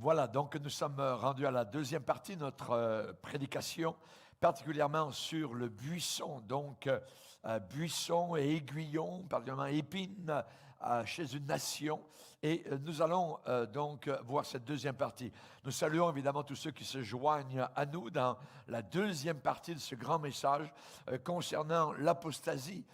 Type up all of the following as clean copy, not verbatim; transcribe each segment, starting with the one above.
Voilà, donc nous sommes rendus à la deuxième partie de notre prédication, particulièrement sur le buisson, donc buisson et aiguillon, particulièrement épine chez une nation. Et nous allons donc voir cette deuxième partie. Nous saluons évidemment tous ceux qui se joignent à nous dans la deuxième partie de ce grand message concernant l'apostasie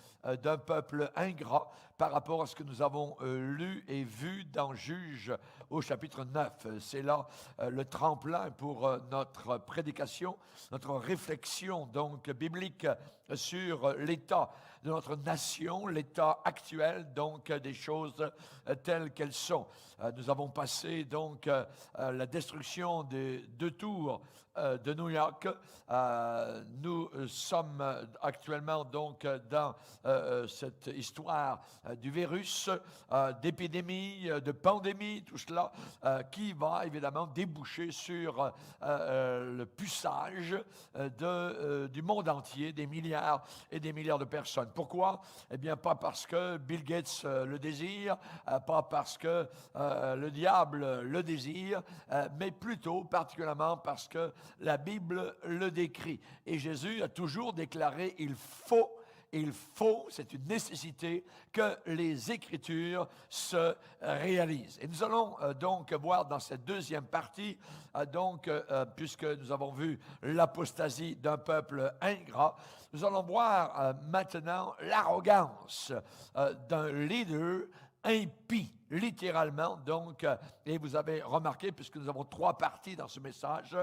d'un peuple ingrat par rapport à ce que nous avons lu et vu dans Juges au chapitre 9. C'est là le tremplin pour notre prédication, notre réflexion donc biblique sur l'état de notre nation, l'état actuel donc des choses telles qu'elles sont. Nous avons passé donc la destruction des 2 tours de New York. Nous sommes actuellement donc dans cette histoire du virus, d'épidémie, de pandémie, tout cela qui va évidemment déboucher sur le puçage du monde entier, des milliards et des milliards de personnes. Pourquoi? Eh bien, pas parce que Bill Gates le désire, pas parce que le diable le désire, mais plutôt particulièrement parce que la Bible le décrit. Et Jésus a toujours déclaré, il faut, c'est une nécessité que les Écritures se réalisent. Et nous allons donc voir dans cette deuxième partie, puisque nous avons vu l'apostasie d'un peuple ingrat, nous allons voir maintenant l'arrogance d'un leader impie, littéralement. Donc, et vous avez remarqué, puisque nous avons 3 parties dans ce message,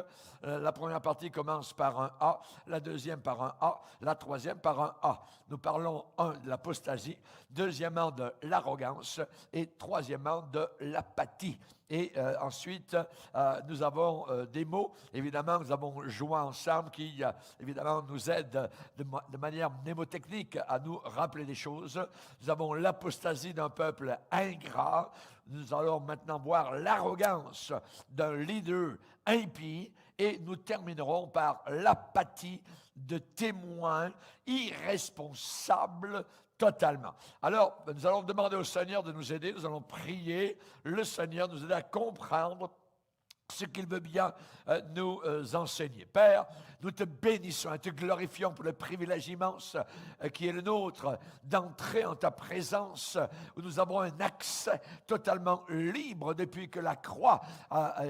la première partie commence par un A, la deuxième par un A, la troisième par un A. Nous parlons, de l'apostasie, deuxièmement de l'arrogance et troisièmement de l'apathie. Et ensuite, nous avons des mots, évidemment, nous avons joué ensemble qui, évidemment, nous aident de manière mnémotechnique à nous rappeler des choses. Nous avons l'apostasie d'un peuple ingrat. Nous allons maintenant voir l'arrogance d'un leader impie et nous terminerons par l'apathie de témoins irresponsables totalement. Alors, nous allons demander au Seigneur de nous aider, nous allons prier le Seigneur, nous aider à comprendre ce qu'il veut bien nous enseigner. Père, nous te bénissons et te glorifions pour le privilège immense qui est le nôtre d'entrer en ta présence, où nous avons un accès totalement libre depuis que la croix,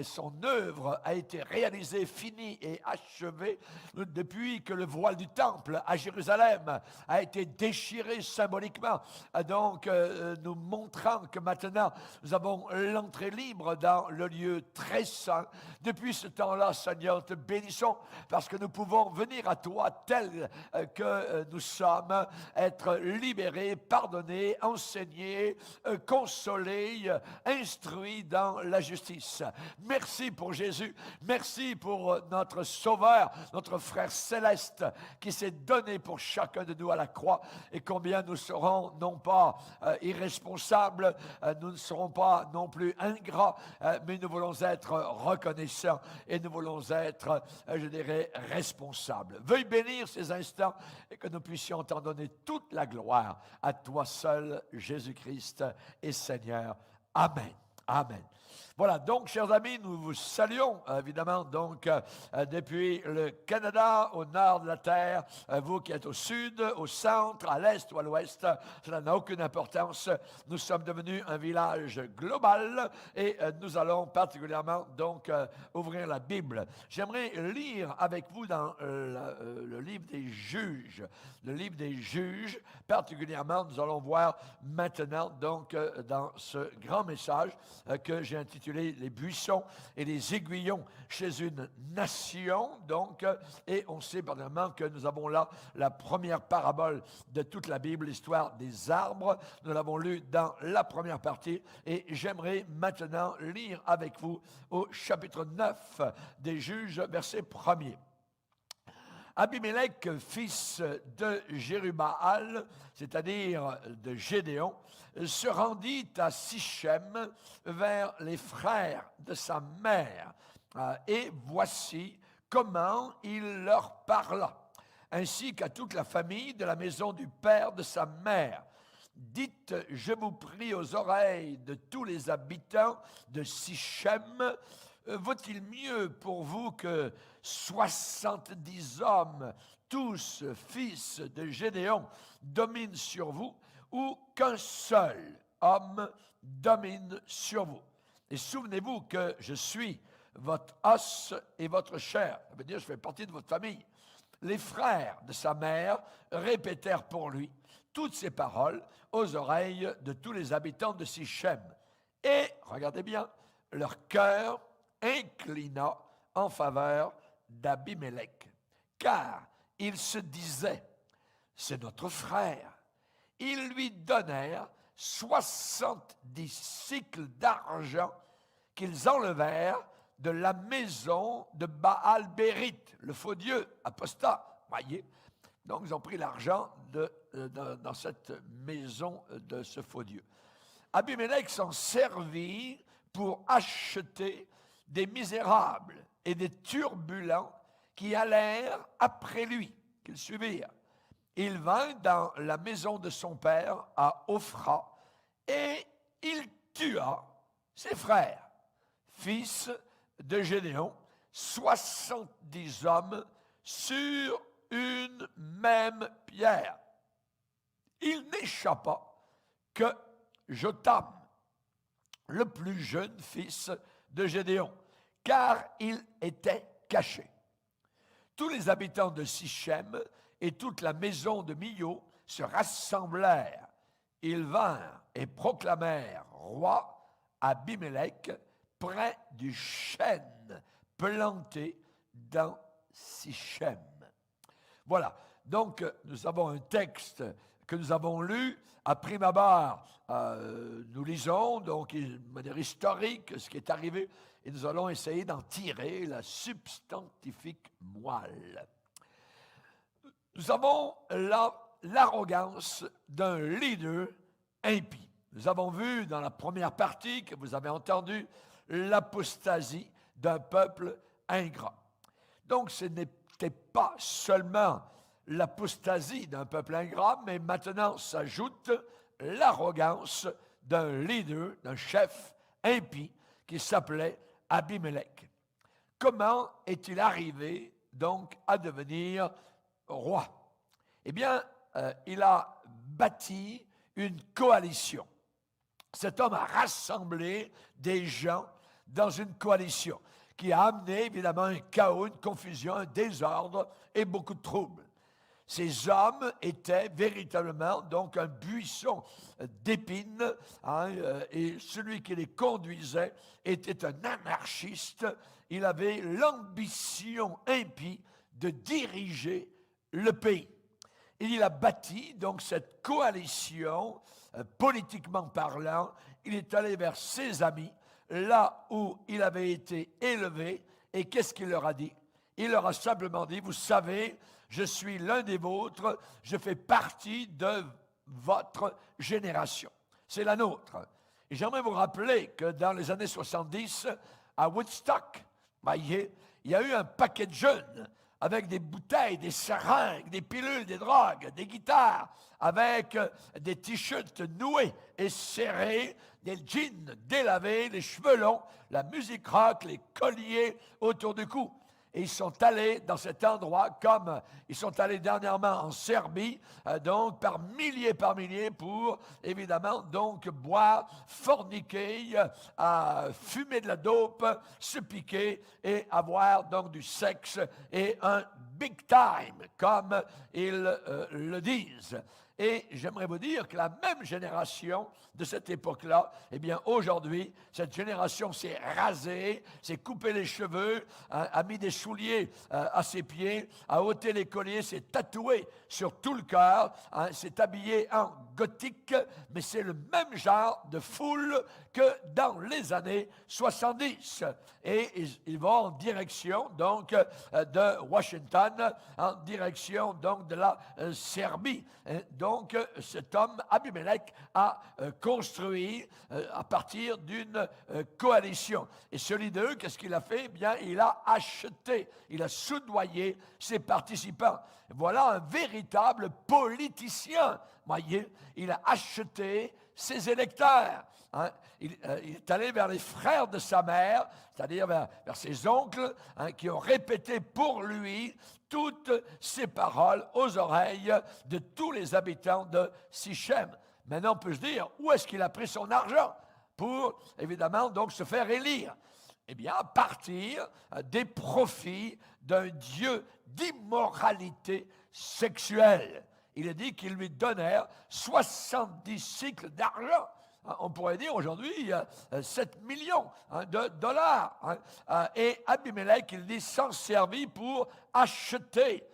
son œuvre a été réalisée, finie et achevée, depuis que le voile du temple à Jérusalem a été déchiré symboliquement, donc nous montrant que maintenant nous avons l'entrée libre dans le lieu très saint. Depuis ce temps-là, Seigneur, te bénissons parce que nous pouvons venir à toi tels que nous sommes, être libérés, pardonnés, enseignés, consolés, instruits dans la justice. Merci pour Jésus. Merci pour notre Sauveur, notre frère céleste qui s'est donné pour chacun de nous à la croix et combien nous serons non pas irresponsables, nous ne serons pas non plus ingrats, mais nous voulons être reconnaissants et nous voulons être, je dirais, responsables. Veuille bénir ces instants et que nous puissions t'en donner toute la gloire à toi seul, Jésus-Christ et Seigneur. Amen. Amen. Voilà, donc, chers amis, nous vous saluons, évidemment, donc, depuis le Canada, au nord de la terre, vous qui êtes au sud, au centre, à l'est ou à l'ouest, cela n'a aucune importance. Nous sommes devenus un village global et nous allons particulièrement, donc, ouvrir la Bible. J'aimerais lire avec vous dans le livre des Juges. Le livre des Juges, particulièrement, nous allons voir maintenant, donc, dans ce grand message que j'ai intitulé les buissons et les aiguillons chez une nation, donc, et on sait particulièrement que nous avons là la première parabole de toute la Bible, l'histoire des arbres. Nous l'avons lu dans la première partie et j'aimerais maintenant lire avec vous au chapitre 9 des Juges, verset 1er. Abimélec, fils de Jérubbaal, c'est-à-dire de Gédéon, se rendit à Sichem vers les frères de sa mère. Et voici comment il leur parla, ainsi qu'à toute la famille de la maison du père de sa mère. Dites, je vous prie aux oreilles de tous les habitants de Sichem, vaut-il mieux pour vous que 70 hommes, tous fils de Gédéon, dominent sur vous, ou qu'un seul homme domine sur vous? Et souvenez-vous que je suis votre os et votre chair. Ça veut dire que je fais partie de votre famille. Les frères de sa mère répétèrent pour lui toutes ces paroles aux oreilles de tous les habitants de Sichem. Et, regardez bien, leur cœur inclina en faveur d'Abimélec. Car ils se disaient, c'est notre frère. Ils lui donnèrent 70 cycles d'argent qu'ils enlevèrent de la maison de Baal-Bérith, le faux dieu apostat. Voyez? Donc, ils ont pris l'argent dans cette maison de ce faux dieu. Abimélec s'en servit pour acheter des misérables et des turbulents qui allèrent après lui, qu'ils suivirent. Il vint dans la maison de son père à Ophra et il tua ses frères, fils de Gédéon, 70 hommes sur une même pierre. Il n'échappa que Jotam, le plus jeune fils de Gédéon, car il était caché. Tous les habitants de Sichem et toute la maison de Milo se rassemblèrent. Ils vinrent et proclamèrent roi Abimélec près du chêne planté dans Sichem. Voilà, donc nous avons un texte que nous avons lu. À prime abord, nous lisons donc de manière historique ce qui est arrivé et nous allons essayer d'en tirer la substantifique moelle. Nous avons l'arrogance d'un leader impie. Nous avons vu dans la première partie que vous avez entendu l'apostasie d'un peuple ingrat. Donc ce n'était pas seulement l'apostasie d'un peuple ingrat, mais maintenant s'ajoute l'arrogance d'un leader, d'un chef impie qui s'appelait Abimélec. Comment est-il arrivé donc à devenir roi? Eh bien, il a bâti une coalition. Cet homme a rassemblé des gens dans une coalition qui a amené évidemment un chaos, une confusion, un désordre et beaucoup de troubles. Ces hommes étaient véritablement donc un buisson d'épines, et celui qui les conduisait était un anarchiste. Il avait l'ambition impie de diriger le pays. Et il a bâti donc cette coalition, politiquement parlant. Il est allé vers ses amis, là où il avait été élevé, et qu'est-ce qu'il leur a dit? Il leur a simplement dit, vous savez, je suis l'un des vôtres, je fais partie de votre génération. C'est la nôtre. Et j'aimerais vous rappeler que dans les années 70, à Woodstock, voyez, il y a eu un paquet de jeunes avec des bouteilles, des seringues, des pilules, des drogues, des guitares, avec des t-shirts noués et serrés, des jeans délavés, les cheveux longs, la musique rock, les colliers autour du cou. Et ils sont allés dans cet endroit, comme ils sont allés dernièrement en Serbie, donc par milliers pour, évidemment, donc boire, forniquer, fumer de la dope, se piquer et avoir donc du sexe et un big time, comme ils le disent. Et j'aimerais vous dire que la même génération de cette époque-là, eh bien aujourd'hui, cette génération s'est rasée, s'est coupé les cheveux, a mis des souliers à ses pieds, a ôté les colliers, s'est tatoué sur tout le corps, s'est habillé en gothique, mais c'est le même genre de foule que dans les années 70. Et ils vont en direction donc de Washington, en direction donc de la Serbie. Donc cet homme, Abimélec, a construit à partir d'une coalition. Et ce leader, qu'est-ce qu'il a fait? Eh bien, il a acheté, il a soudoyé ses participants. Voilà un véritable politicien. Voyez, il a acheté ses électeurs. Hein. Il est allé vers les frères de sa mère, c'est-à-dire vers ses oncles, hein, qui ont répété pour lui toutes ces paroles aux oreilles de tous les habitants de Sichem. Maintenant, on peut se dire, où est-ce qu'il a pris son argent pour, évidemment, donc se faire élire? Eh bien, à partir des profits d'un dieu d'immoralité sexuelle. Il est dit qu'ils lui donnèrent 70 cycles d'argent. On pourrait dire aujourd'hui 7 millions de dollars. Et Abimelech, il dit, s'en servit pour acheter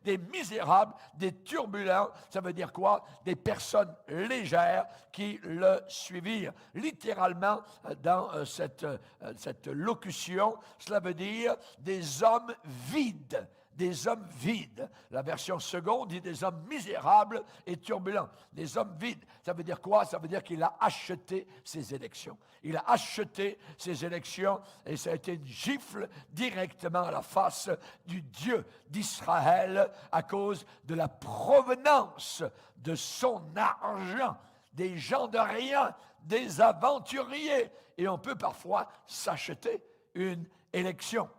des misérables, des turbulents, ça veut dire quoi? Des personnes légères qui le suivirent. Littéralement, dans cette locution, cela veut dire des hommes vides. Des hommes vides. La version seconde dit des hommes misérables et turbulents. Des hommes vides. Ça veut dire quoi? Ça veut dire qu'il a acheté ses élections. Il a acheté ses élections et ça a été une gifle directement à la face du Dieu d'Israël à cause de la provenance de son argent. Des gens de rien, des aventuriers. Et on peut parfois s'acheter une élection.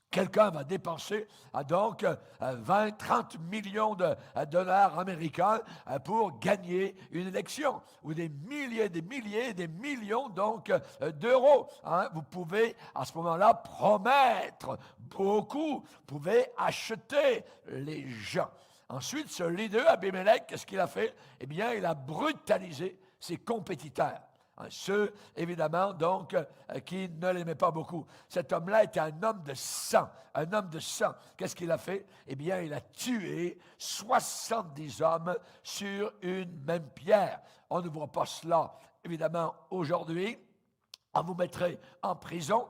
Quelqu'un va dépenser donc 20, 30 millions de dollars américains pour gagner une élection, ou des milliers, des millions donc d'euros. Hein. Vous pouvez à ce moment-là promettre beaucoup, vous pouvez acheter les gens. Ensuite, ce leader, Abimelech, qu'est-ce qu'il a fait? Eh bien, il a brutalisé ses compétiteurs. Ceux, évidemment, donc, qui ne l'aimaient pas beaucoup. Cet homme-là était un homme de sang. Un homme de sang. Qu'est-ce qu'il a fait? Eh bien, il a tué 70 hommes sur une même pierre. On ne voit pas cela, évidemment, aujourd'hui. On vous mettrait en prison.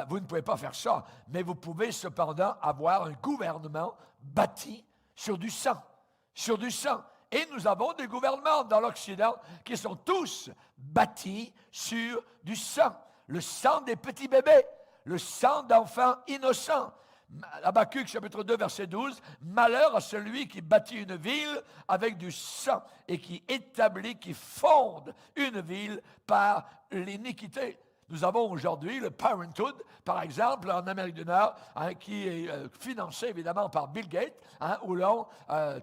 Vous ne pouvez pas faire ça. Mais vous pouvez cependant avoir un gouvernement bâti sur du sang. Sur du sang. Et nous avons des gouvernements dans l'Occident qui sont tous bâtis sur du sang. Le sang des petits bébés, le sang d'enfants innocents. Habakkuk, chapitre 2, verset 12. « Malheur à celui qui bâtit une ville avec du sang et qui établit, qui fonde une ville par l'iniquité. » Nous avons aujourd'hui le Parenthood, par exemple, en Amérique du Nord, qui est financé évidemment par Bill Gates, où l'on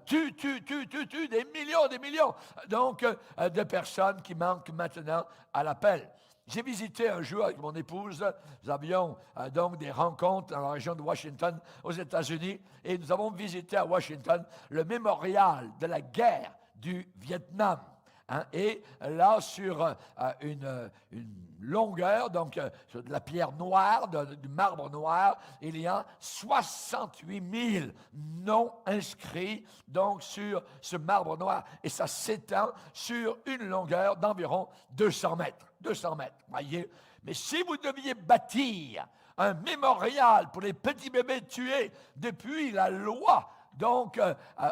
tue des millions, donc, de personnes qui manquent maintenant à l'appel. J'ai visité un jour avec mon épouse, nous avions donc des rencontres dans la région de Washington, aux États-Unis, et nous avons visité à Washington le mémorial de la guerre du Vietnam. Et là, sur une longueur, donc sur de la pierre noire, du marbre noir, il y a 68 000 noms inscrits donc, sur ce marbre noir. Et ça s'étend sur une longueur d'environ 200 mètres. 200 mètres, voyez. Mais si vous deviez bâtir un mémorial pour les petits bébés tués depuis la loi, donc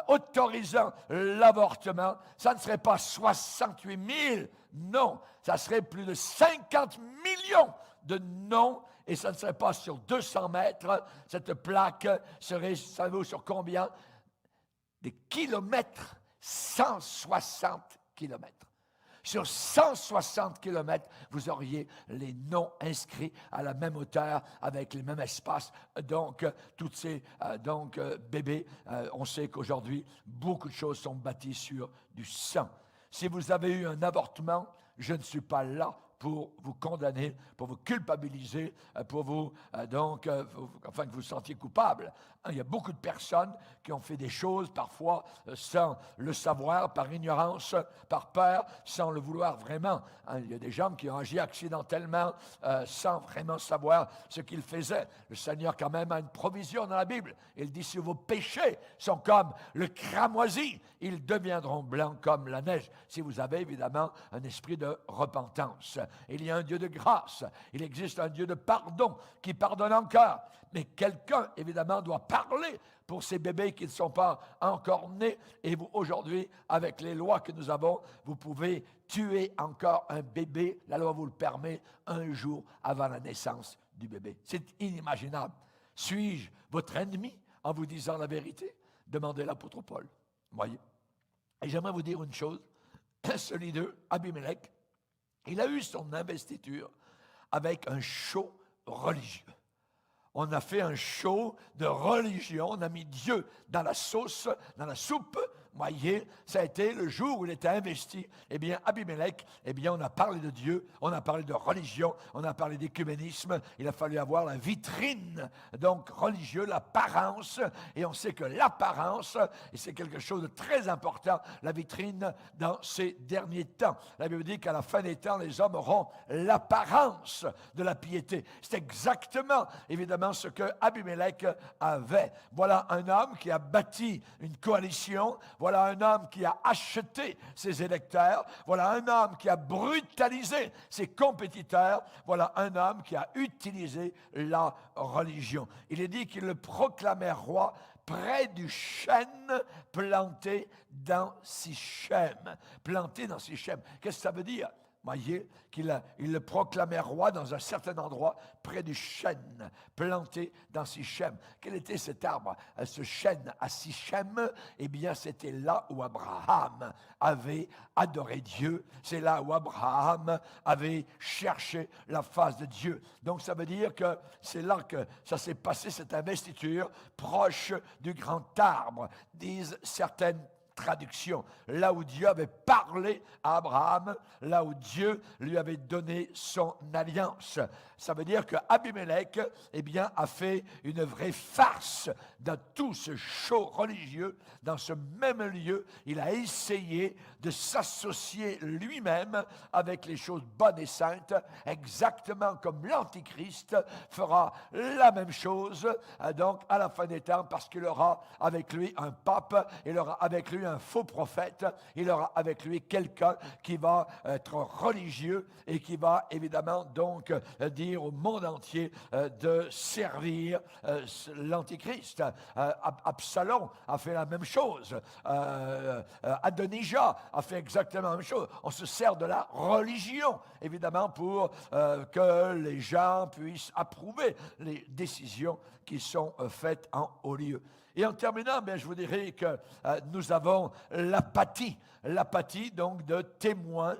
autorisant l'avortement, ça ne serait pas 68 000, non, ça serait plus de 50 millions de noms, et ça ne serait pas sur 200 mètres, cette plaque serait, savez-vous sur combien? Des kilomètres, 160 kilomètres. Sur 160 kilomètres, vous auriez les noms inscrits à la même hauteur, avec les mêmes espaces. Donc, tous ces bébés, on sait qu'aujourd'hui, beaucoup de choses sont bâties sur du sang. Si vous avez eu un avortement, je ne suis pas là pour vous condamner, pour vous culpabiliser, pour vous, afin que vous vous sentiez coupable. Il y a beaucoup de personnes qui ont fait des choses, parfois sans le savoir, par ignorance, par peur, sans le vouloir vraiment. Il y a des gens qui ont agi accidentellement, sans vraiment savoir ce qu'ils faisaient. Le Seigneur, quand même, a une provision dans la Bible. Il dit, si vos péchés sont comme le cramoisi, ils deviendront blancs comme la neige. Si vous avez, évidemment, un esprit de repentance. Il y a un Dieu de grâce. Il existe un Dieu de pardon qui pardonne encore. Mais quelqu'un, évidemment, doit parler pour ces bébés qui ne sont pas encore nés. Et vous, aujourd'hui, avec les lois que nous avons, vous pouvez tuer encore un bébé, la loi vous le permet, un jour avant la naissance du bébé. C'est inimaginable. Suis-je votre ennemi en vous disant la vérité? Demandez l'apôtre Paul. Voyez. Et j'aimerais vous dire une chose. celui de Abimelech, il a eu son investiture avec un show religieux. On a fait un show de religion, on a mis Dieu dans la sauce, dans la soupe. Voyez, ça a été le jour où il était investi. Eh bien, Abimelech, eh bien, on a parlé de Dieu, on a parlé de religion, on a parlé d'écuménisme. Il a fallu avoir la vitrine, donc religieux, l'apparence. Et on sait que l'apparence, et c'est quelque chose de très important, la vitrine dans ces derniers temps. La Bible dit qu'à la fin des temps, les hommes auront l'apparence de la piété. C'est exactement, évidemment, ce que Abimelech avait. Voilà un homme qui a bâti une coalition. Voilà un homme qui a acheté ses électeurs. Voilà un homme qui a brutalisé ses compétiteurs. Voilà un homme qui a utilisé la religion. Il est dit qu'il le proclamait roi près du chêne planté dans Sichem. Planté dans Sichem. Qu'est-ce que ça veut dire? Voyez qu'il le proclamait roi dans un certain endroit près du chêne planté dans Sichem. Quel était cet arbre? Ce chêne à Sichem, eh bien c'était là où Abraham avait adoré Dieu. C'est là où Abraham avait cherché la face de Dieu. Donc ça veut dire que c'est là que ça s'est passé, cette investiture, proche du grand arbre, disent certaines traduction, là où Dieu avait parlé à Abraham, là où Dieu lui avait donné son alliance. Ça veut dire que Abimelech, eh bien, a fait une vraie farce dans tout ce show religieux, dans ce même lieu. Il a essayé de s'associer lui-même avec les choses bonnes et saintes, exactement comme l'Antichrist fera la même chose, donc à la fin des temps, parce qu'il aura avec lui un pape, il aura avec lui un faux prophète, il aura avec lui quelqu'un qui va être religieux et qui va évidemment donc dire au monde entier de servir l'Antichrist. Absalom a fait la même chose. Adonijah a fait exactement la même chose. On se sert de la religion, évidemment, pour que les gens puissent approuver les décisions qui sont faites en haut lieu. Et en terminant, bien, je vous dirais que nous avons l'apathie donc de témoins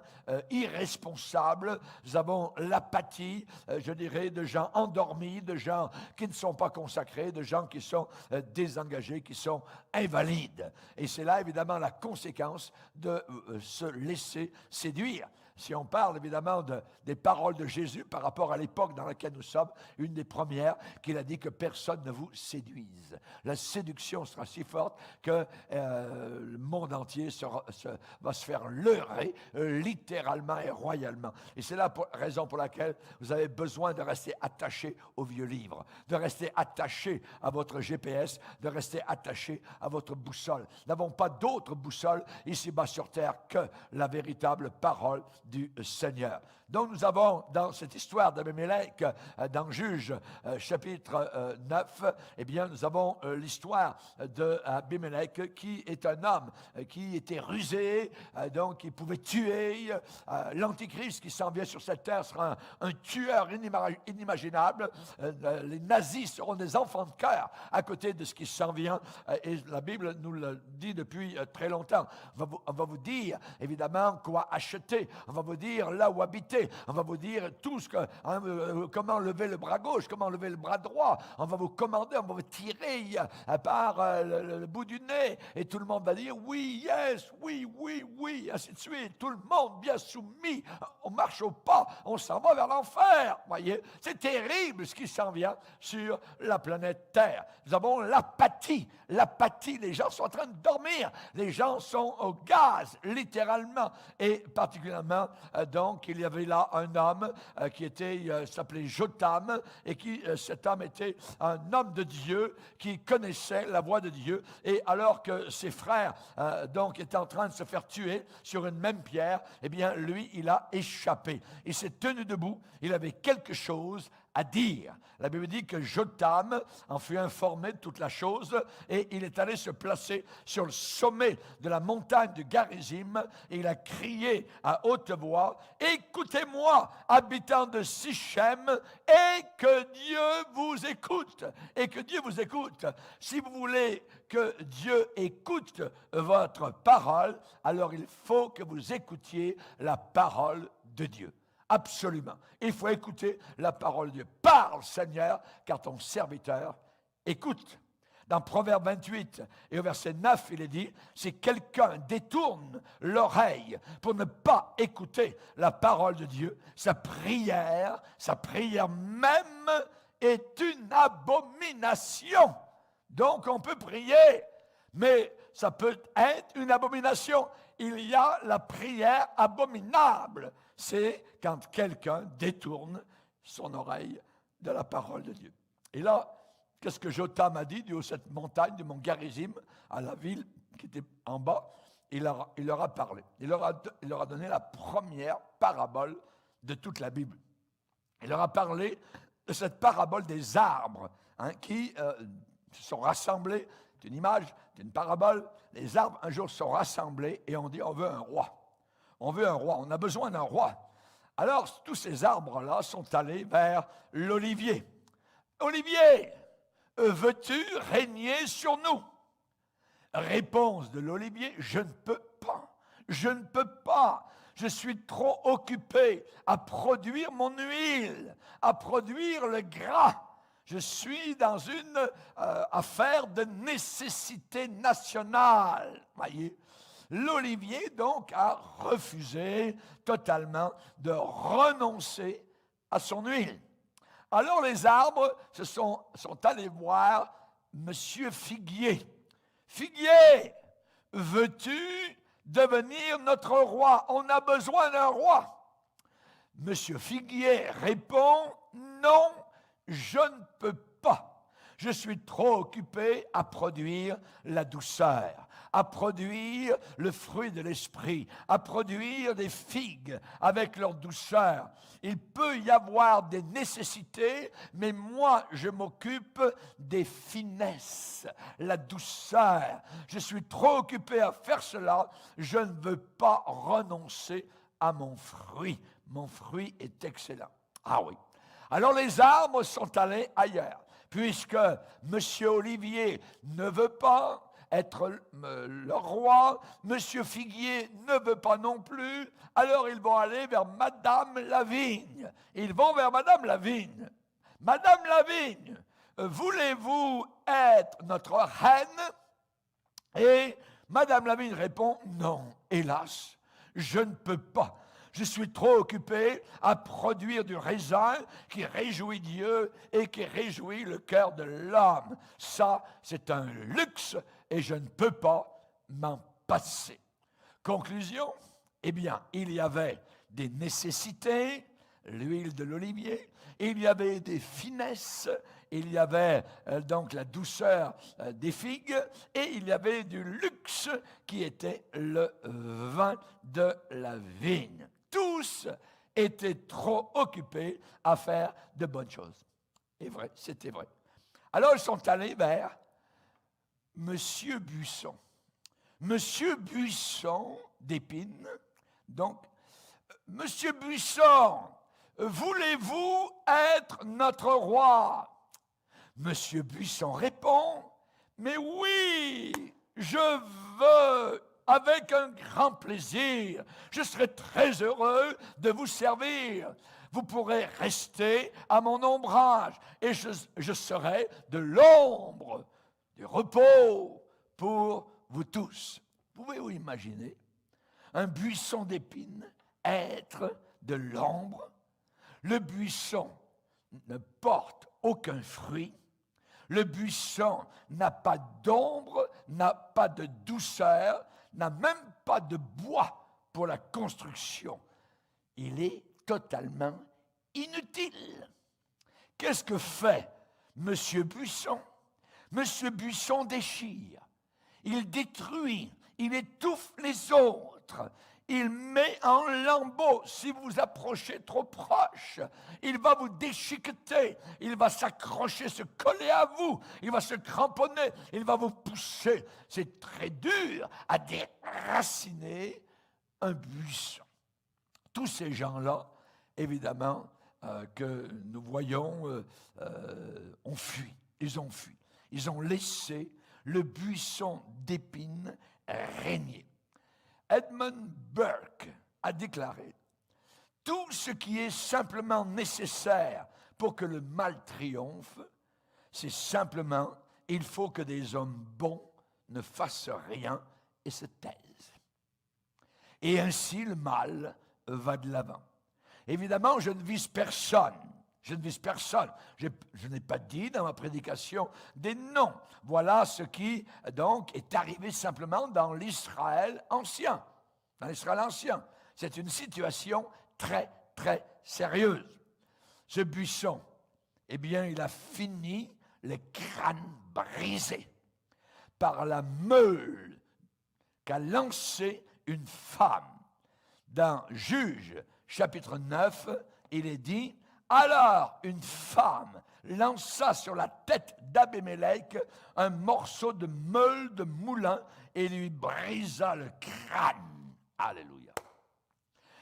irresponsables. Nous avons l'apathie, je dirais, de gens endormis, de gens qui ne sont pas consacrés, de gens qui sont désengagés, qui sont invalides. Et c'est là, évidemment, la conséquence de se laisser séduire. Si on parle évidemment des paroles de Jésus par rapport à l'époque dans laquelle nous sommes, une des premières qu'il a dit que personne ne vous séduise. La séduction sera si forte que le monde entier va se faire leurrer littéralement et royalement. Et c'est la raison pour laquelle vous avez besoin de rester attaché au vieux livre, de rester attaché à votre GPS, de rester attaché à votre boussole. Nous n'avons pas d'autre boussole ici-bas sur terre que la véritable parole du Seigneur. Donc nous avons dans cette histoire d'Abimelech, dans Juge chapitre 9, eh bien nous avons l'histoire d'Abimelech qui est un homme qui était rusé, donc qui pouvait tuer. L'Antichrist qui s'en vient sur cette terre sera un tueur inimaginable. Les nazis seront des enfants de cœur à côté de ce qui s'en vient. Et la Bible nous le dit depuis très longtemps. On va vous dire évidemment quoi acheter. On va vous dire là où habiter. On va vous dire tout ce que, comment lever le bras gauche, comment lever le bras droit. On va vous commander, on va vous tirer par le bout du nez. Et tout le monde va dire oui, yes, oui, oui, oui, ainsi de suite. Tout le monde bien soumis. On marche au pas, on s'en va vers l'enfer. Voyez, c'est terrible ce qui s'en vient sur la planète Terre. Nous avons l'apathie. L'apathie, les gens sont en train de dormir. Les gens sont au gaz, littéralement. Et particulièrement, donc, il y avait là un homme qui s'appelait Jotham, et cet homme était un homme de Dieu qui connaissait la voix de Dieu. Et alors que ses frères donc étaient en train de se faire tuer sur une même pierre, eh bien lui, il a échappé. Il s'est tenu debout. Il avait quelque chose à dire. La Bible dit que Jotham en fut informé de toute la chose et il est allé se placer sur le sommet de la montagne de Garizim et il a crié à haute voix: écoutez-moi, habitants de Sichem, et que Dieu vous écoute. Et que Dieu vous écoute. Si vous voulez que Dieu écoute votre parole, alors il faut que vous écoutiez la parole de Dieu. Absolument. Il faut écouter la parole de Dieu. Parle, Seigneur, car ton serviteur écoute. Dans Proverbe 28 et au verset 9, il est dit, si quelqu'un détourne l'oreille pour ne pas écouter la parole de Dieu, sa prière même est une abomination. Donc on peut prier, mais ça peut être une abomination. Il y a la prière abominable. C'est quand quelqu'un détourne son oreille de la parole de Dieu. Et là, qu'est-ce que Jotham a dit du haut de cette montagne, du mont Garizim, à la ville qui était en bas? Il leur a parlé. Il leur a donné la première parabole de toute la Bible. Il leur a parlé de cette parabole des arbres qui se sont rassemblés. C'est une image, c'est une parabole. Les arbres, un jour, sont rassemblés et on dit, on veut un roi. On veut un roi, on a besoin d'un roi. Alors, tous ces arbres-là sont allés vers l'olivier. Olivier, veux-tu régner sur nous? Réponse de l'olivier, je ne peux pas. Je ne peux pas. Je suis trop occupé à produire mon huile, à produire le gras. Je suis dans une affaire de nécessité nationale. Voyez? L'olivier, donc, a refusé totalement de renoncer à son huile. Alors les arbres sont allés voir Monsieur Figuier. Figuier, veux-tu devenir notre roi? On a besoin d'un roi. Monsieur Figuier répond, non, je ne peux pas. Je suis trop occupé à produire la douceur, à produire le fruit de l'esprit, à produire des figues avec leur douceur. Il peut y avoir des nécessités, mais moi, je m'occupe des finesses, la douceur. Je suis trop occupé à faire cela. Je ne veux pas renoncer à mon fruit. Mon fruit est excellent. Ah oui. Alors les arbres sont allés ailleurs. Puisque M. Olivier ne veut pas être le roi, M. Figuier ne veut pas non plus, alors ils vont aller vers Madame Lavigne. Ils vont vers Madame Lavigne. Madame Lavigne, voulez-vous être notre reine? Et Madame Lavigne répond, non, hélas, je ne peux pas. Je suis trop occupé à produire du raisin qui réjouit Dieu et qui réjouit le cœur de l'homme. Ça, c'est un luxe et je ne peux pas m'en passer. Conclusion, eh bien, il y avait des nécessités, l'huile de l'olivier, il y avait des finesses, il y avait donc la douceur des figues et il y avait du luxe qui était le vin de la vigne. Tous étaient trop occupés à faire de bonnes choses. Et vrai, c'était vrai. Alors ils sont allés vers Monsieur Buisson. Monsieur Buisson d'Épine. Donc, Monsieur Buisson, voulez-vous être notre roi? Monsieur Buisson répond, mais oui, je veux. Avec un grand plaisir, je serai très heureux de vous servir. Vous pourrez rester à mon ombrage et je serai de l'ombre, du repos pour vous tous. Pouvez-vous imaginer un buisson d'épines être de l'ombre? Le buisson ne porte aucun fruit. Le buisson n'a pas d'ombre, n'a pas de douceur, n'a même pas de bois pour la construction. Il est totalement inutile. Qu'est-ce que fait M. Buisson? M. Buisson déchire, il détruit, il étouffe les autres, Il met en lambeaux si vous vous approchez trop proche. Il va vous déchiqueter. Il va s'accrocher, se coller à vous. Il va se cramponner. Il va vous pousser. C'est très dur à déraciner un buisson. Tous ces gens-là, évidemment, que nous voyons, ont fui. Ils ont fui. Ils ont laissé le buisson d'épines régner. Edmund Burke a déclaré « Tout ce qui est simplement nécessaire pour que le mal triomphe, c'est simplement, il faut que des hommes bons ne fassent rien et se taisent. Et ainsi le mal va de l'avant. » Évidemment, je ne vise personne. Je ne vise personne. Je n'ai pas dit dans ma prédication des noms. Voilà ce qui, donc, est arrivé simplement dans l'Israël ancien. Dans l'Israël ancien. C'est une situation très, très sérieuse. Ce buisson, eh bien, il a fini les crânes brisés par la meule qu'a lancée une femme. Dans Juges, chapitre 9, il est dit « Alors une femme lança sur la tête d'Abimélec un morceau de meule de moulin et lui brisa le crâne. » Alléluia.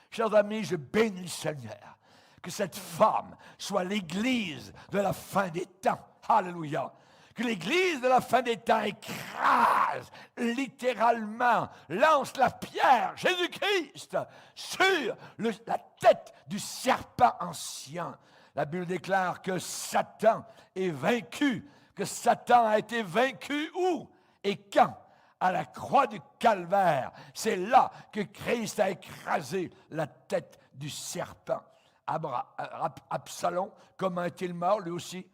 Chers amis, je bénis le Seigneur. Que cette femme soit l'église de la fin des temps. Alléluia. Que l'église de la fin des temps écrase littéralement, lance la pierre, Jésus-Christ, sur la tête du serpent ancien. La Bible déclare que Satan est vaincu, que Satan a été vaincu où et quand? À la croix du Calvaire. C'est là que Christ a écrasé la tête du serpent. Absalom, comment est-il mort lui aussi?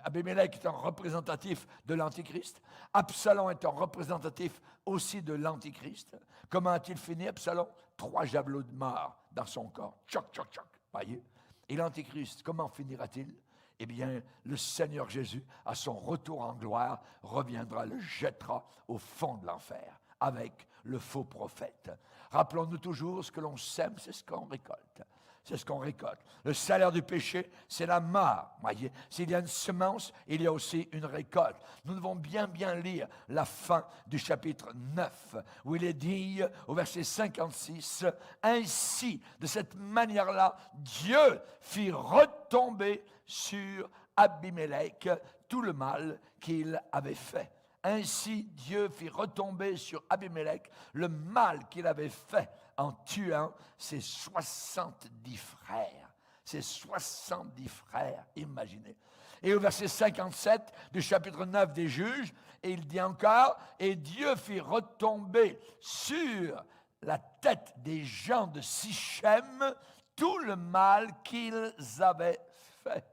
Abimélec est un représentatif de l'Antichrist. Absalom est un représentatif aussi de l'Antichrist. Comment a-t-il fini, Absalom? 3 javelots de mort dans son corps. Tchoc, tchoc, tchoc. Voyez? Et l'Antichrist, comment finira-t-il? Eh bien, le Seigneur Jésus, à son retour en gloire, reviendra, le jettera au fond de l'enfer avec le faux prophète. Rappelons-nous toujours, ce que l'on sème, c'est ce qu'on récolte. C'est ce qu'on récolte. Le salaire du péché, c'est la mort. Voyez, s'il y a une semence, il y a aussi une récolte. Nous devons bien lire la fin du chapitre 9, où il est dit, au verset 56, « Ainsi, de cette manière-là, Dieu fit retomber sur Abimélec tout le mal qu'il avait fait. » Ainsi, Dieu fit retomber sur Abimélec le mal qu'il avait fait en tuant ses 70 frères. Ses 70 frères, imaginez. Et au verset 57 du chapitre 9 des Juges, et il dit encore, « Et Dieu fit retomber sur la tête des gens de Sichem tout le mal qu'ils avaient fait. »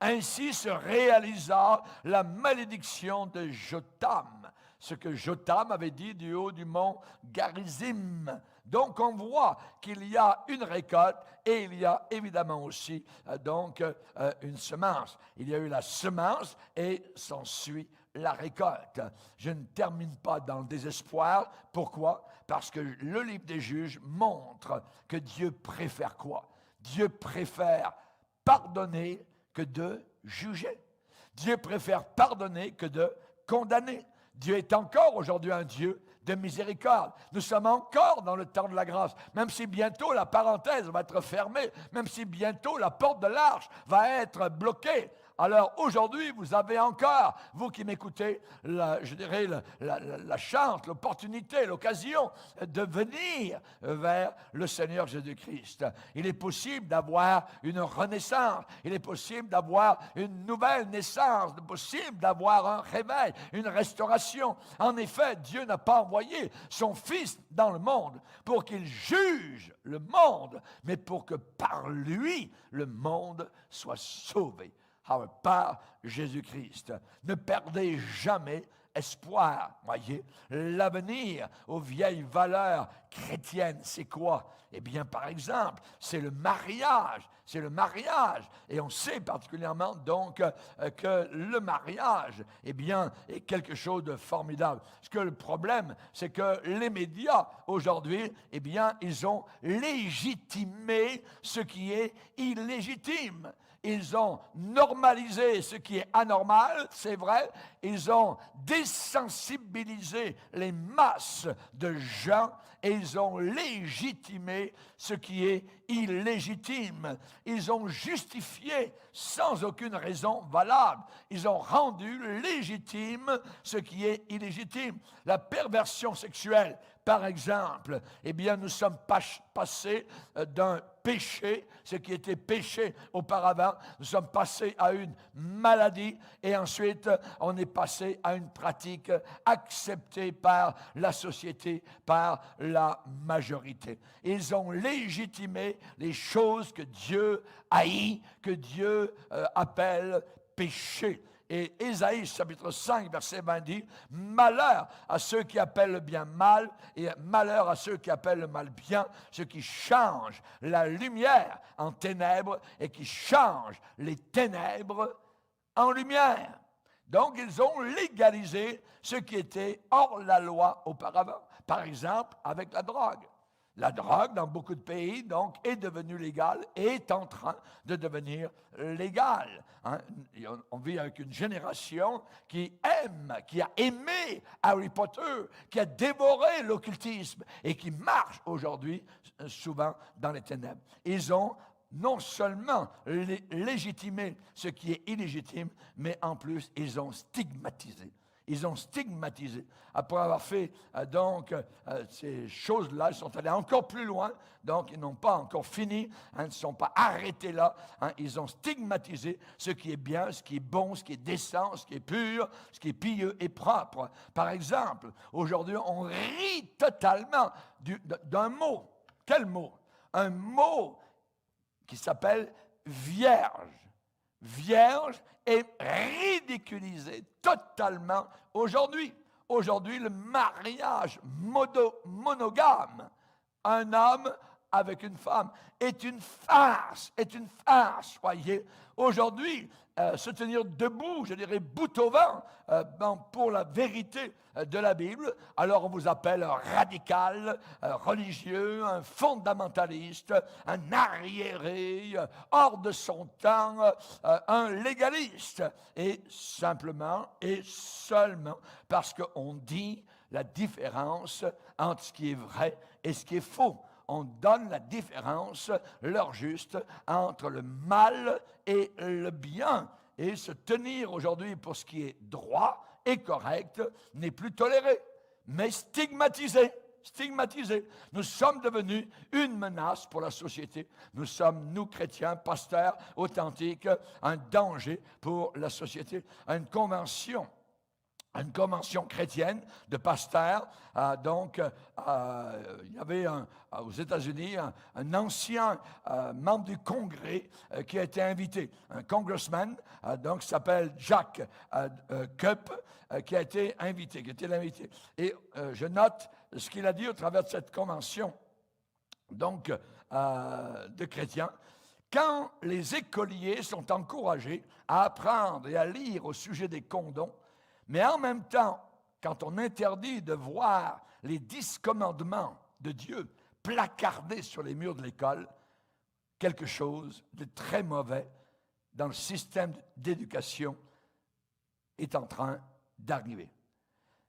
Ainsi se réalisa la malédiction de Jotham, ce que Jotham avait dit du haut du mont Garizim. Donc on voit qu'il y a une récolte et il y a évidemment aussi une semence. Il y a eu la semence et s'ensuit la récolte. Je ne termine pas dans le désespoir. Pourquoi? Parce que le livre des Juges montre que Dieu préfère quoi? Dieu préfère pardonner que de juger. Dieu préfère pardonner que de condamner. Dieu est encore aujourd'hui un Dieu de miséricorde. Nous sommes encore dans le temps de la grâce, même si bientôt la parenthèse va être fermée, même si bientôt la porte de l'arche va être bloquée. Alors aujourd'hui, vous avez encore, vous qui m'écoutez, la chance, l'opportunité, l'occasion de venir vers le Seigneur Jésus-Christ. Il est possible d'avoir une renaissance, il est possible d'avoir une nouvelle naissance, il est possible d'avoir un réveil, une restauration. En effet, Dieu n'a pas envoyé son Fils dans le monde pour qu'il juge le monde, mais pour que par lui, le monde soit sauvé. Par Jésus-Christ. Ne perdez jamais espoir. Voyez, l'avenir aux vieilles valeurs chrétiennes, c'est quoi? Eh bien, par exemple, c'est le mariage. C'est le mariage. Et on sait particulièrement donc que le mariage, eh bien, est quelque chose de formidable. Parce que le problème, c'est que les médias, aujourd'hui, eh bien, ils ont légitimé ce qui est illégitime. Ils ont normalisé ce qui est anormal, c'est vrai. Ils ont désensibilisé les masses de gens et ils ont légitimé ce qui est illégitime. Ils ont justifié sans aucune raison valable. Ils ont rendu légitime ce qui est illégitime. La perversion sexuelle, par exemple, eh bien, nous sommes passés d'un péché, ce qui était péché auparavant, nous sommes passés à une maladie et ensuite on est passé à une pratique acceptée par la société, par la majorité. Ils ont légitimé les choses que Dieu haït, que Dieu appelle péché. Et Ésaïe, chapitre 5, verset 20 dit, « Malheur à ceux qui appellent le bien mal et malheur à ceux qui appellent le mal bien, ceux qui changent la lumière en ténèbres et qui changent les ténèbres en lumière. » Donc, ils ont légalisé ce qui était hors la loi auparavant. Par exemple, avec la drogue. La drogue, dans beaucoup de pays, donc, est devenue légale et est en train de devenir légale. Hein? On vit avec une génération qui aime, qui a aimé Harry Potter, qui a dévoré l'occultisme et qui marche aujourd'hui souvent dans les ténèbres. Ils ont non seulement légitimé ce qui est illégitime, mais en plus, ils ont stigmatisé. Ils ont stigmatisé. Après avoir fait ces choses-là, ils sont allés encore plus loin. Donc, ils n'ont pas encore fini. Ils ne sont pas arrêtés là. Ils ont stigmatisé ce qui est bien, ce qui est bon, ce qui est décent, ce qui est pur, ce qui est pieux et propre. Par exemple, aujourd'hui, on rit totalement d'un mot. Quel mot? Un mot qui s'appelle vierge. Vierge est ridiculisé totalement aujourd'hui. Aujourd'hui, le mariage monogame, un homme avec une femme, est une farce, voyez. Aujourd'hui, se tenir debout, je dirais bout au vent, pour la vérité de la Bible, alors on vous appelle un radical, religieux, un fondamentaliste, un arriéré, hors de son temps, un légaliste. Et simplement et seulement parce qu'on dit la différence entre ce qui est vrai et ce qui est faux. On donne la différence, l'heure juste, entre le mal et le bien. Et se tenir aujourd'hui pour ce qui est droit et correct n'est plus toléré, mais stigmatisé. Stigmatisé. Nous sommes devenus une menace pour la société. Nous sommes, nous chrétiens, pasteurs authentiques, un danger pour la société. Une convention chrétienne de pasteurs. Il y avait aux États-Unis un ancien membre du Congrès qui a été invité, un congressman, qui s'appelle Jack Cupp, qui a été invité, Et je note ce qu'il a dit au travers de cette convention de chrétiens. Quand les écoliers sont encouragés à apprendre et à lire au sujet des condoms, mais en même temps, quand on interdit de voir les 10 commandements de Dieu placardés sur les murs de l'école, quelque chose de très mauvais dans le système d'éducation est en train d'arriver.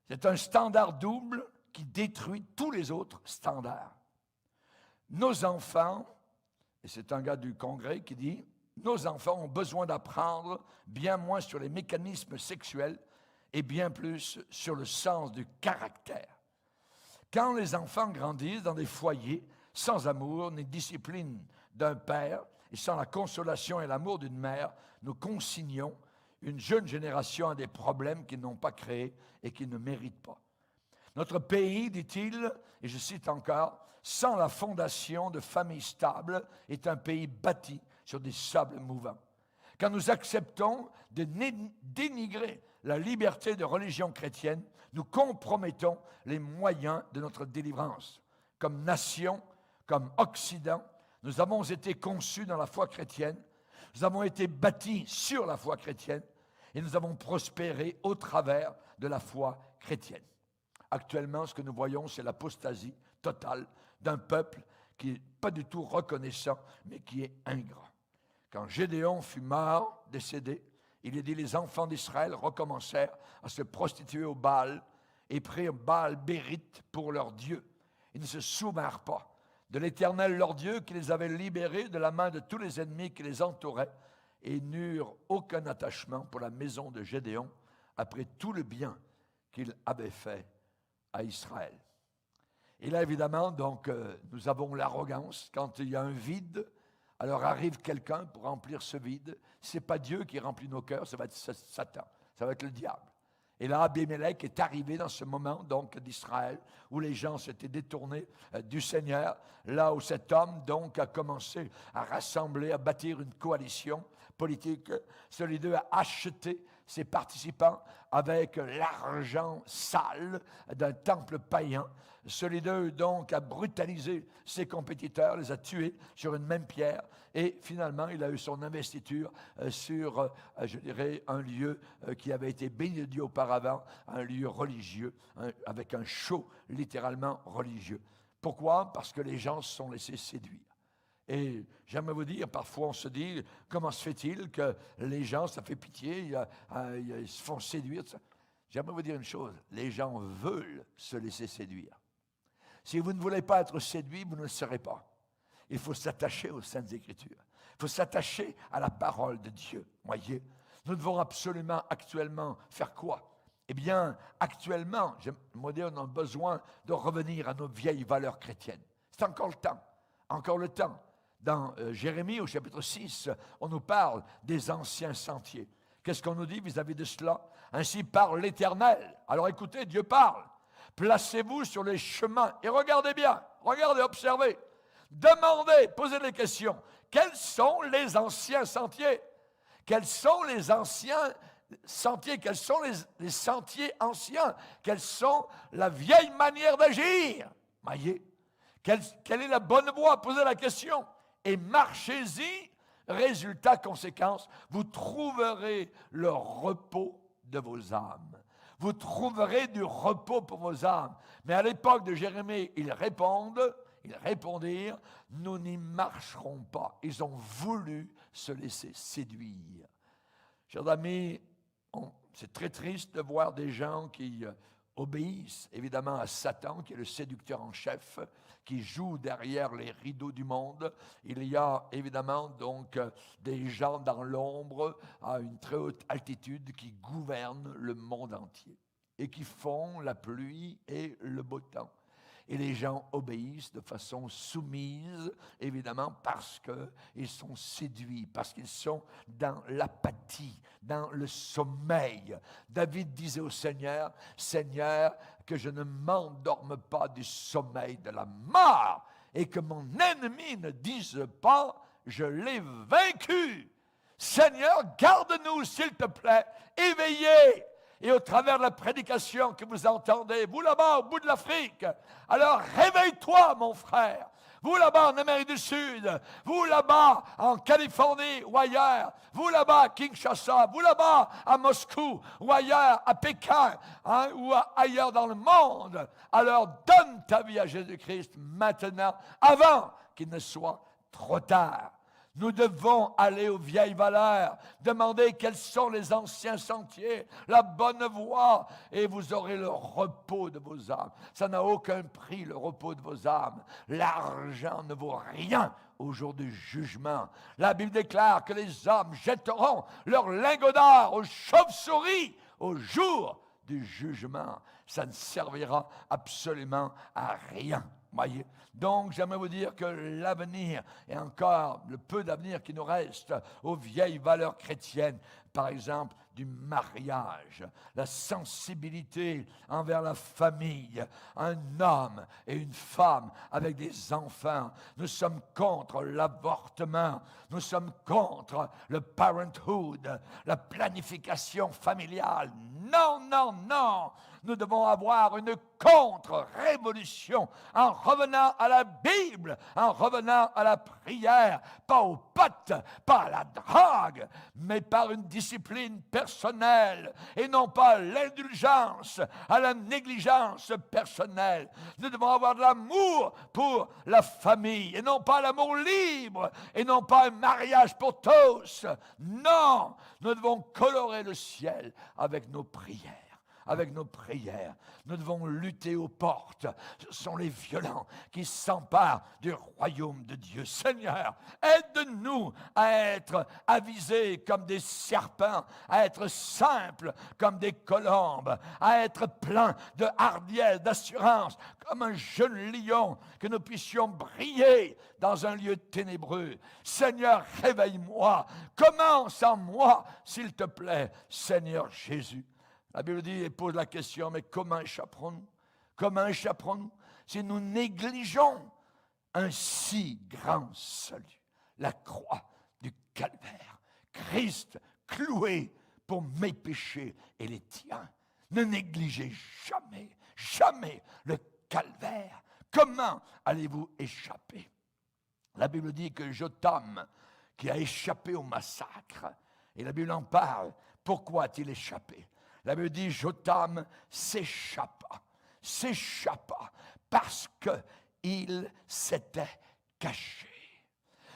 C'est un standard double qui détruit tous les autres standards. Nos enfants, et c'est un gars du Congrès qui dit, nos enfants ont besoin d'apprendre bien moins sur les mécanismes sexuels et bien plus sur le sens du caractère. Quand les enfants grandissent dans des foyers sans amour ni discipline d'un père et sans la consolation et l'amour d'une mère, nous consignons une jeune génération à des problèmes qu'ils n'ont pas créés et qu'ils ne méritent pas. Notre pays, dit-il, et je cite encore, sans la fondation de familles stables, est un pays bâti sur des sables mouvants. Quand nous acceptons de dénigrer la liberté de religion chrétienne, nous compromettons les moyens de notre délivrance. Comme nation, comme Occident, nous avons été conçus dans la foi chrétienne, nous avons été bâtis sur la foi chrétienne et nous avons prospéré au travers de la foi chrétienne. Actuellement, ce que nous voyons, c'est l'apostasie totale d'un peuple qui n'est pas du tout reconnaissant, mais qui est ingrat. Quand Gédéon fut mort, décédé, il est dit, les enfants d'Israël recommencèrent à se prostituer au Baal et prirent Baal-Bérite pour leur Dieu. Ils ne se souvinrent pas de l'Éternel leur Dieu qui les avait libérés de la main de tous les ennemis qui les entouraient et n'eurent aucun attachement pour la maison de Gédéon après tout le bien qu'il avait fait à Israël. Et là, évidemment, donc, nous avons l'arrogance. Quand il y a un vide, alors arrive quelqu'un pour remplir ce vide. Ce n'est pas Dieu qui remplit nos cœurs, ça va être Satan, ça va être le diable. Et là, Abimelech est arrivé dans ce moment donc d'Israël où les gens s'étaient détournés du Seigneur, là où cet homme donc a commencé à rassembler, à bâtir une coalition politique. Celui d'eux a acheté ses participants avec l'argent sale d'un temple païen. Celui d'eux donc a brutalisé ses compétiteurs, les a tués sur une même pierre. Et finalement, il a eu son investiture sur, je dirais, un lieu qui avait été béni de Dieu auparavant, un lieu religieux, avec un show littéralement religieux. Pourquoi? Parce que les gens se sont laissés séduire. Et j'aimerais vous dire, parfois on se dit, comment se fait-il que les gens, ça fait pitié, ils se font séduire. J'aimerais vous dire une chose, les gens veulent se laisser séduire. Si vous ne voulez pas être séduit, vous ne le serez pas. Il faut s'attacher aux Saintes Écritures. Il faut s'attacher à la parole de Dieu. Voyez, nous devons absolument, actuellement, faire quoi? Eh bien, actuellement, on a besoin de revenir à nos vieilles valeurs chrétiennes. C'est encore le temps. Encore le temps. Dans Jérémie, au chapitre 6, on nous parle des anciens sentiers. Qu'est-ce qu'on nous dit vis-à-vis de cela? Ainsi parle l'Éternel. Alors écoutez, Dieu parle. Placez-vous sur les chemins et regardez bien, regardez, observez. Demandez, posez des questions. Quels sont les anciens sentiers? Quels sont les anciens sentiers? Quels sont les sentiers anciens? Quelles sont la vieille manière d'agir? Voyez, quelle est la bonne voie? Posez la question. Et marchez-y. Résultat, conséquence, vous trouverez le repos de vos âmes. Vous trouverez du repos pour vos âmes. Mais à l'époque de Jérémie, ils répondirent, nous n'y marcherons pas. Ils ont voulu se laisser séduire. Chers amis, c'est très triste de voir des gens qui obéissent évidemment à Satan, qui est le séducteur en chef, qui joue derrière les rideaux du monde. Il y a évidemment donc des gens dans l'ombre à une très haute altitude qui gouvernent le monde entier et qui font la pluie et le beau temps. Et les gens obéissent de façon soumise, évidemment, parce qu'ils sont séduits, parce qu'ils sont dans l'apathie, dans le sommeil. David disait au Seigneur, « Seigneur, que je ne m'endorme pas du sommeil de la mort, et que mon ennemi ne dise pas, je l'ai vaincu. Seigneur, garde-nous, s'il te plaît, éveillés. » Et au travers de la prédication que vous entendez, vous là-bas au bout de l'Afrique, alors réveille-toi mon frère. Vous là-bas en Amérique du Sud, vous là-bas en Californie ou ailleurs, vous là-bas à Kinshasa, vous là-bas à Moscou ou ailleurs à Pékin ou ailleurs dans le monde, alors donne ta vie à Jésus-Christ maintenant, avant qu'il ne soit trop tard. Nous devons aller aux vieilles valeurs, demander quels sont les anciens sentiers, la bonne voie, et vous aurez le repos de vos âmes. Ça n'a aucun prix, le repos de vos âmes. L'argent ne vaut rien au jour du jugement. La Bible déclare que les hommes jetteront leur lingot d'or aux chauves-souris au jour du jugement. Ça ne servira absolument à rien. Voyez. Donc, j'aimerais vous dire que l'avenir, et encore le peu d'avenir qui nous reste aux vieilles valeurs chrétiennes, par exemple, du mariage, la sensibilité envers la famille, un homme et une femme avec des enfants. Nous sommes contre l'avortement, nous sommes contre le parenthood, la planification familiale. Non, non, non! Nous devons avoir une contre-révolution en revenant à la Bible, en revenant à la prière, pas aux potes, pas à la drogue, mais par une discipline personnelle et non pas l'indulgence, à la négligence personnelle. Nous devons avoir de l'amour pour la famille et non pas l'amour libre et non pas un mariage pour tous. Non, nous devons colorer le ciel avec nos prières. Avec nos prières, nous devons lutter aux portes. Ce sont les violents qui s'emparent du royaume de Dieu. Seigneur, aide-nous à être avisés comme des serpents, à être simples comme des colombes, à être pleins de hardiesse, d'assurance, comme un jeune lion, que nous puissions briller dans un lieu ténébreux. Seigneur, réveille-moi, commence en moi, s'il te plaît, Seigneur Jésus. La Bible dit et pose la question, mais comment échapperons-nous? Comment échapperons-nous si nous négligeons un si grand salut, la croix du calvaire, Christ cloué pour mes péchés et les tiens. Ne négligez jamais, jamais le calvaire. Comment allez-vous échapper? La Bible dit que Jotham, qui a échappé au massacre, et la Bible en parle, pourquoi a-t-il échappé? La Bible dit, Jotham s'échappa parce qu'il s'était caché.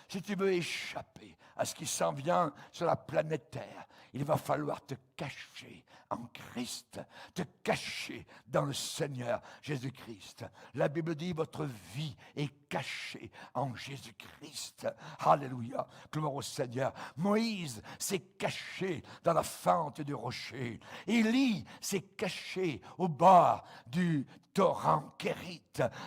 Si tu veux échapper à ce qui s'en vient sur la planète Terre, il va falloir te cacher en Christ, te cacher dans le Seigneur Jésus-Christ. La Bible dit, votre vie est cachée en Jésus-Christ. Alléluia, gloire au Seigneur. Moïse s'est caché dans la fente du rocher. Élie s'est caché au bord du torrent Kérit.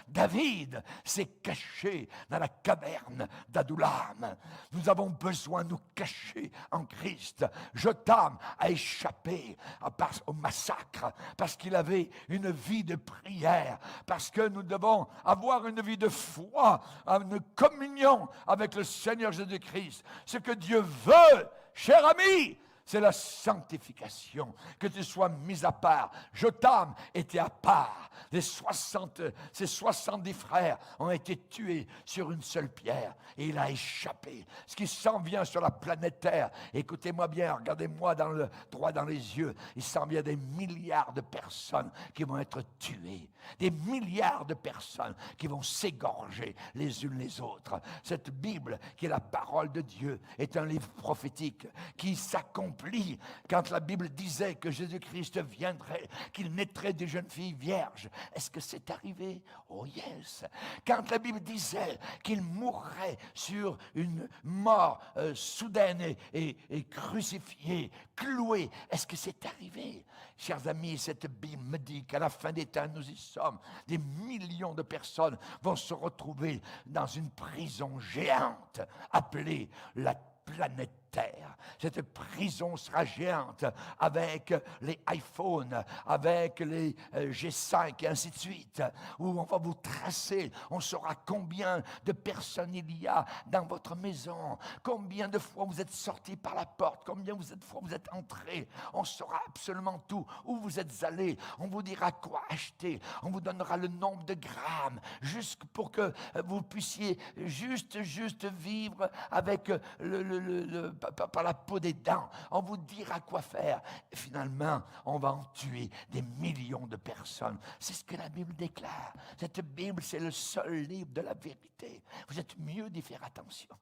David s'est caché dans la caverne d'Adullam. Nous avons besoin de nous cacher en Christ. Jotham a échappé au massacre parce qu'il avait une vie de prière, parce que nous devons avoir une vie de foi, une communion avec le Seigneur Jésus-Christ. Ce que Dieu veut, cher ami, c'est la sanctification, que tu sois mis à part. Jotham était à part. Ses 70 frères ont été tués sur une seule pierre et il a échappé. Ce qui s'en vient sur la planète Terre, écoutez-moi bien, regardez-moi droit dans les yeux, il s'en vient des milliards de personnes qui vont être tuées, des milliards de personnes qui vont s'égorger les unes les autres. Cette Bible, qui est la parole de Dieu, est un livre prophétique qui s'accomplit quand la Bible disait que Jésus-Christ viendrait, qu'il naîtrait des jeunes filles vierges. Est-ce que c'est arrivé? Oh yes! Quand la Bible disait qu'il mourrait sur une mort soudaine et crucifié, cloué, est-ce que c'est arrivé? Chers amis, cette Bible me dit qu'à la fin des temps, nous y sommes. Des millions de personnes vont se retrouver dans une prison géante appelée la planète Terre. Cette prison sera géante avec les iPhones, avec les G5 et ainsi de suite, où on va vous tracer, on saura combien de personnes il y a dans votre maison, combien de fois vous êtes sortis par la porte, combien de fois vous êtes entrés, on saura absolument tout, où vous êtes allés, on vous dira quoi acheter, on vous donnera le nombre de grammes, juste pour que vous puissiez juste vivre avec par la peau des dents. On vous dira quoi faire. Et finalement, on va en tuer des millions de personnes. C'est ce que la Bible déclare. Cette Bible, c'est le seul livre de la vérité. Vous êtes mieux d'y faire attention.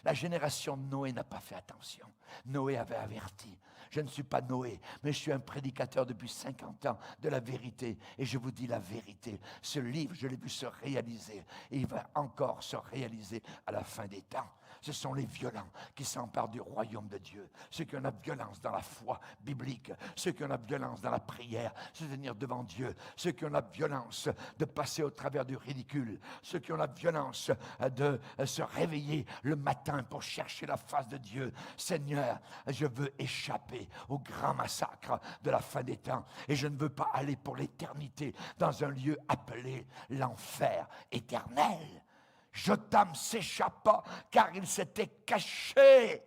La génération de Noé n'a pas fait attention. Noé avait averti. Je ne suis pas Noé, mais je suis un prédicateur depuis 50 ans de la vérité. Et je vous dis la vérité. Ce livre, je l'ai vu se réaliser. Et il va encore se réaliser à la fin des temps. Ce sont les violents qui s'emparent du royaume de Dieu. Ceux qui ont la violence dans la foi biblique, ceux qui ont la violence dans la prière, se tenir devant Dieu, ceux qui ont la violence de passer au travers du ridicule, ceux qui ont la violence de se réveiller le matin pour chercher la face de Dieu. Seigneur, je veux échapper au grand massacre de la fin des temps et je ne veux pas aller pour l'éternité dans un lieu appelé l'enfer éternel. Jotham s'échappa car il s'était caché.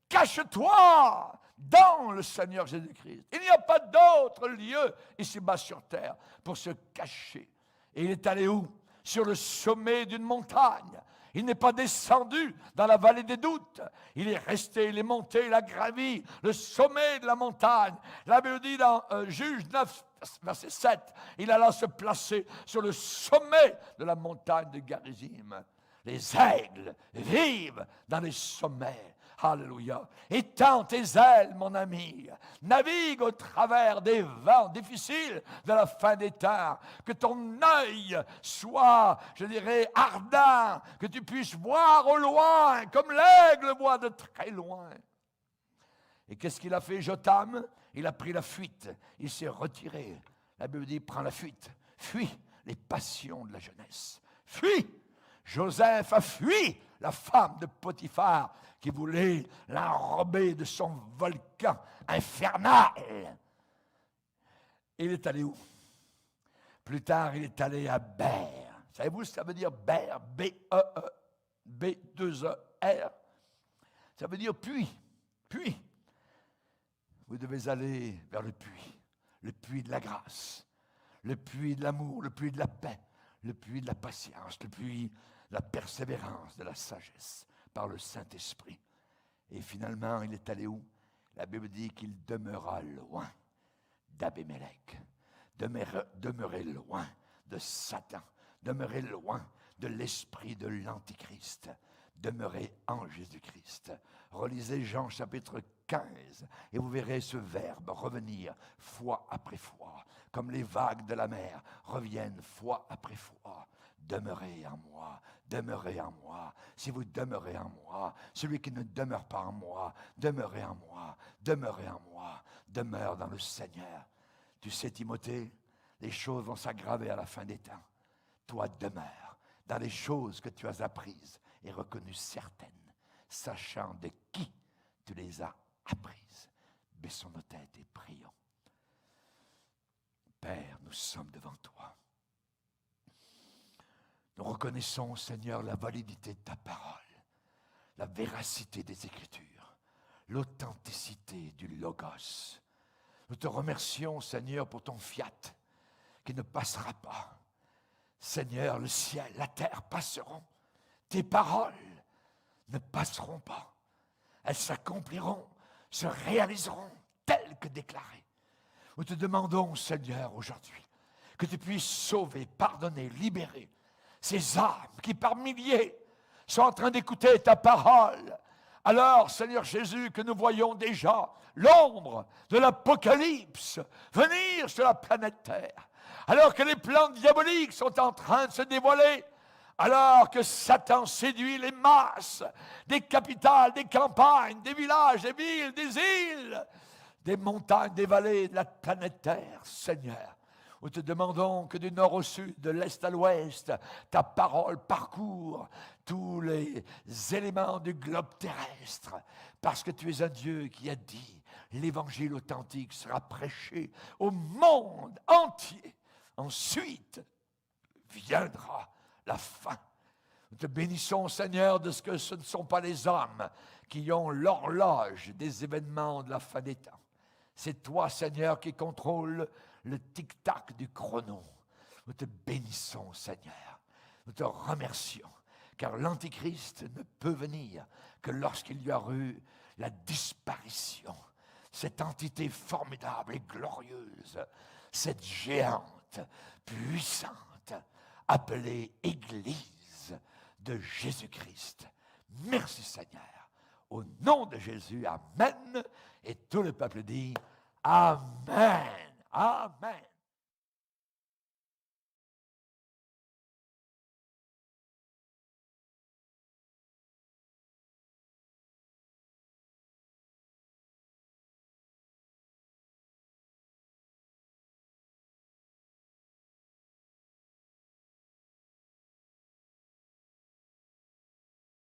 Cache-toi dans le Seigneur Jésus-Christ. Il n'y a pas d'autre lieu ici-bas sur terre pour se cacher. Et il est allé où? Sur le sommet d'une montagne. Il n'est pas descendu dans la vallée des doutes. Il est resté, il est monté, il a gravi le sommet de la montagne. La Bible dit dans Juge 9, verset 7, il alla se placer sur le sommet de la montagne de Garizim. Les aigles vivent dans les sommets. Alléluia. Étends tes ailes, mon ami. Navigue au travers des vents difficiles de la fin des temps. Que ton œil soit, je dirais, ardent. Que tu puisses voir au loin, comme l'aigle voit de très loin. Et qu'est-ce qu'il a fait, Jotham? Il a pris la fuite. Il s'est retiré. La Bible dit, prends la fuite. Fuis les passions de la jeunesse. Fuis. Joseph a fui la femme de Potiphar qui voulait l'enrober de son volcan infernal. Il est allé où? Plus tard, il est allé à Ber. Savez-vous ce que ça veut dire Ber? B-E-E, B-2-E-R. Ça veut dire puits. Puits. Vous devez aller vers le puits de la grâce, le puits de l'amour, le puits de la paix, le puits de la patience, le puits de la persévérance, de la sagesse, par le Saint-Esprit. Et finalement, il est allé où? La Bible dit qu'il demeura loin d'Abimélec, demeurait loin de Satan, demeurait loin de l'esprit de l'Antichrist, demeurait en Jésus-Christ. Relisez Jean chapitre 15 et vous verrez ce verbe revenir fois après fois, comme les vagues de la mer reviennent fois après fois. Demeurez en moi, demeurez en moi. Si vous demeurez en moi, celui qui ne demeure pas en moi, demeurez en moi, demeurez en moi, demeure dans le Seigneur. Tu sais, Timothée, les choses vont s'aggraver à la fin des temps. Toi, demeure dans les choses que tu as apprises et reconnues certaines, sachant de qui tu les as apprises. Baissons nos têtes et prions. Père, nous sommes devant toi. Nous reconnaissons, Seigneur, la validité de ta parole, la véracité des Écritures, l'authenticité du Logos. Nous te remercions, Seigneur, pour ton fiat qui ne passera pas. Seigneur, le ciel, la terre passeront. Tes paroles ne passeront pas. Elles s'accompliront, se réaliseront telles que déclarées. Nous te demandons, Seigneur, aujourd'hui, que tu puisses sauver, pardonner, libérer ces âmes qui par milliers sont en train d'écouter ta parole. Alors, Seigneur Jésus, que nous voyons déjà l'ombre de l'Apocalypse venir sur la planète Terre, alors que les plans diaboliques sont en train de se dévoiler, alors que Satan séduit les masses des capitales, des campagnes, des villages, des villes, des îles, des montagnes, des vallées de la planète Terre, Seigneur. Nous te demandons que du nord au sud, de l'est à l'ouest, ta parole parcourt tous les éléments du globe terrestre, parce que tu es un Dieu qui a dit, l'évangile authentique sera prêché au monde entier. Ensuite, viendra la fin. Nous te bénissons, Seigneur, de ce que ce ne sont pas les hommes qui ont l'horloge des événements de la fin des temps. C'est toi, Seigneur, qui contrôle le tic-tac du chrono. Nous te bénissons, Seigneur. Nous te remercions, car l'Antichrist ne peut venir que lorsqu'il y aura eu la disparition. Cette entité formidable et glorieuse, cette géante, puissante, appelée Église de Jésus-Christ. Merci, Seigneur. Au nom de Jésus, Amen. Et tout le peuple dit Amen. Amen.